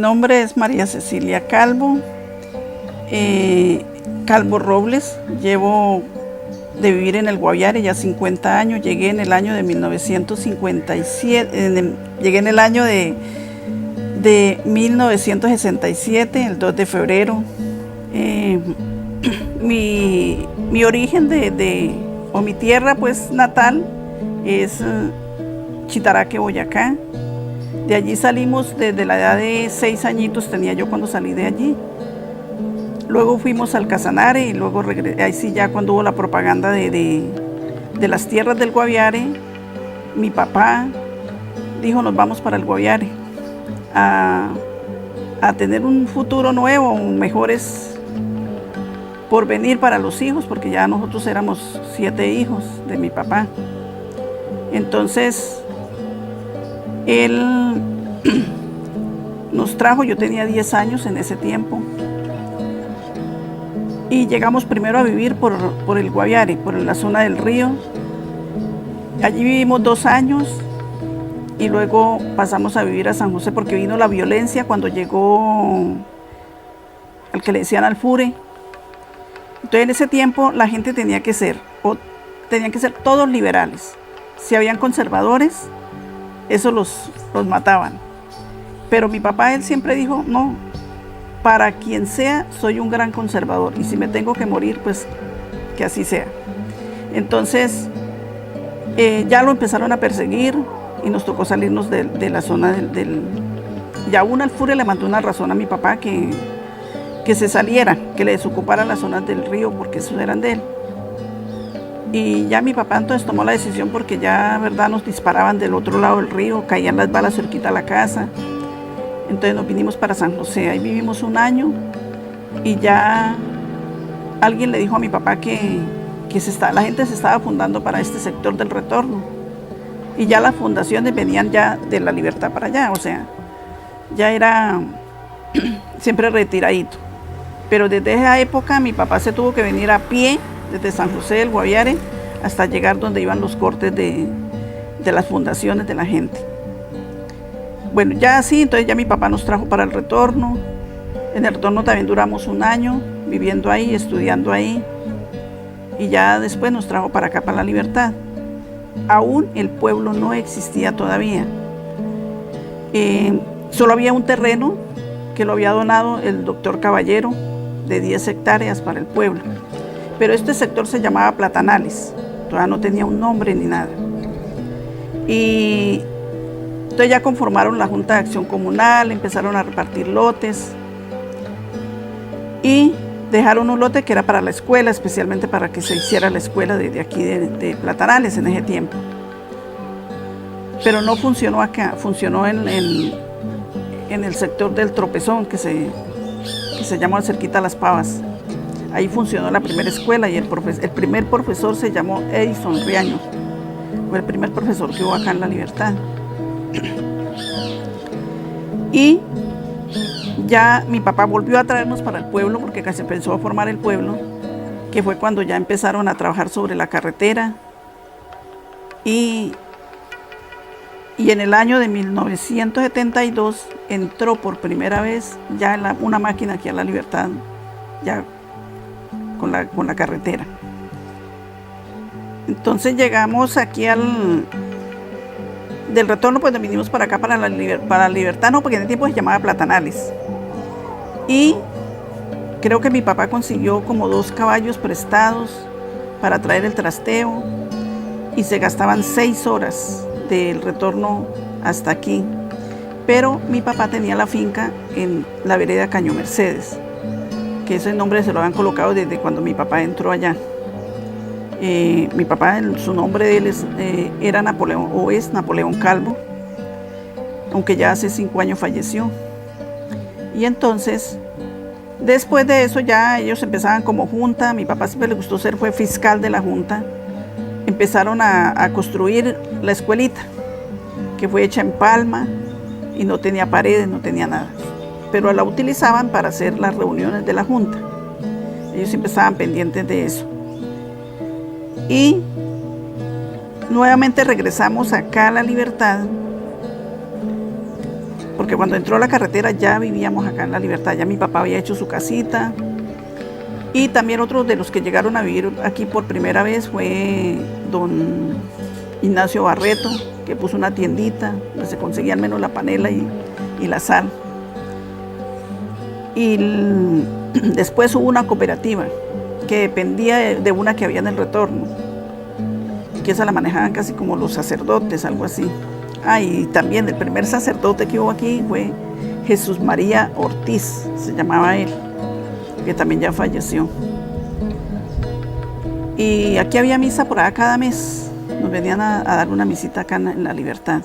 nombre es María Cecilia Calvo, Calvo Robles. Llevo de vivir en el Guaviare ya 50 años. Llegué en el año de 1957, llegué en el año de 1967, el 2 de febrero. Mi origen o mi tierra pues natal es Chitaraque, Boyacá. De allí salimos desde la edad de 6 añitos, tenía yo cuando salí de allí. Luego fuimos al Casanare y luego regresé. Ahí sí, ya cuando hubo la propaganda de las tierras del Guaviare, mi papá dijo: nos vamos para el Guaviare a tener un futuro nuevo, mejores porvenir para los hijos, porque ya nosotros éramos 7 hijos de mi papá. Entonces él nos trajo, yo tenía 10 años en ese tiempo, y llegamos primero a vivir por el Guaviare, por la zona del río. Allí vivimos 2 años y luego pasamos a vivir a San José porque vino la violencia cuando llegó al que le decían Alfure. Entonces en ese tiempo la gente tenían que ser todos liberales. Si habían conservadores, eso los mataban. Pero mi papá, él siempre dijo: no, para quien sea, soy un gran conservador, y si me tengo que morir, pues que así sea. Entonces ya lo empezaron a perseguir y nos tocó salirnos de la zona Ya un Alfure le mandó una razón a mi papá que se saliera, que le desocupara las zonas del río porque esos eran de él. Y ya mi papá entonces tomó la decisión, porque ya, verdad, nos disparaban del otro lado del río, caían las balas cerquita a la casa. Entonces nos vinimos para San José, ahí vivimos 1 año, y ya alguien le dijo a mi papá que la gente se estaba fundando para este sector del retorno, y ya las fundaciones venían ya de La Libertad para allá, o sea, ya era siempre retiradito. Pero desde esa época mi papá se tuvo que venir a pie desde San José del Guaviare hasta llegar donde iban los cortes de las fundaciones de la gente. Bueno, ya así, entonces ya mi papá nos trajo para el retorno. En el retorno también duramos 1 año viviendo ahí, estudiando ahí, y ya después nos trajo para acá, para La Libertad. Aún el pueblo no existía todavía. Solo había un terreno que lo había donado el doctor Caballero, de 10 hectáreas para el pueblo. Pero este sector se llamaba Platanales, todavía no tenía un nombre ni nada. Y entonces ya conformaron la Junta de Acción Comunal, empezaron a repartir lotes y dejaron un lote que era para la escuela, especialmente para que se hiciera la escuela de aquí de Platanales en ese tiempo. Pero no funcionó acá, funcionó en el sector del Tropezón, que se llamó cerquita Las Pavas. Ahí funcionó la primera escuela, y el primer profesor se llamó Edison Riaño. Fue el primer profesor que hubo acá en La Libertad. Y ya mi papá volvió a traernos para el pueblo, porque casi empezó a formar el pueblo, que fue cuando ya empezaron a trabajar sobre la carretera. Y en el año de 1972 entró por primera vez ya una máquina aquí a La Libertad, ya con la carretera. Entonces llegamos aquí del retorno, pues nos vinimos para acá, para La Libertad, no, porque en el tiempo se llamaba Platanales. Y creo que mi papá consiguió como 2 caballos prestados para traer el trasteo, y se gastaban 6 horas del retorno hasta aquí. Pero mi papá tenía la finca en la vereda Caño Mercedes, que ese nombre se lo habían colocado desde cuando mi papá entró allá. Mi papá, su nombre de él era Napoleón, o es Napoleón Calvo, aunque ya hace 5 años falleció. Y entonces, después de eso, ya ellos empezaban como junta. Mi papá siempre le gustó fue fiscal de la junta. Empezaron a construir la escuelita, que fue hecha en palma y no tenía paredes, no tenía nada, pero la utilizaban para hacer las reuniones de la junta. Ellos siempre estaban pendientes de eso. Y nuevamente regresamos acá a La Libertad, porque cuando entró la carretera ya vivíamos acá en La Libertad, ya mi papá había hecho su casita. Y también otros de los que llegaron a vivir aquí por primera vez fue don Ignacio Barreto, que puso una tiendita donde se conseguían menos la panela y la sal. Y después hubo una cooperativa que dependía de una que había en el Retorno, que esa la manejaban casi como los sacerdotes, algo así. Y también el primer sacerdote que hubo aquí fue Jesús María Ortiz, se llamaba él, que también ya falleció. Y aquí había misa por acá cada mes, nos venían a dar una misita acá en La Libertad.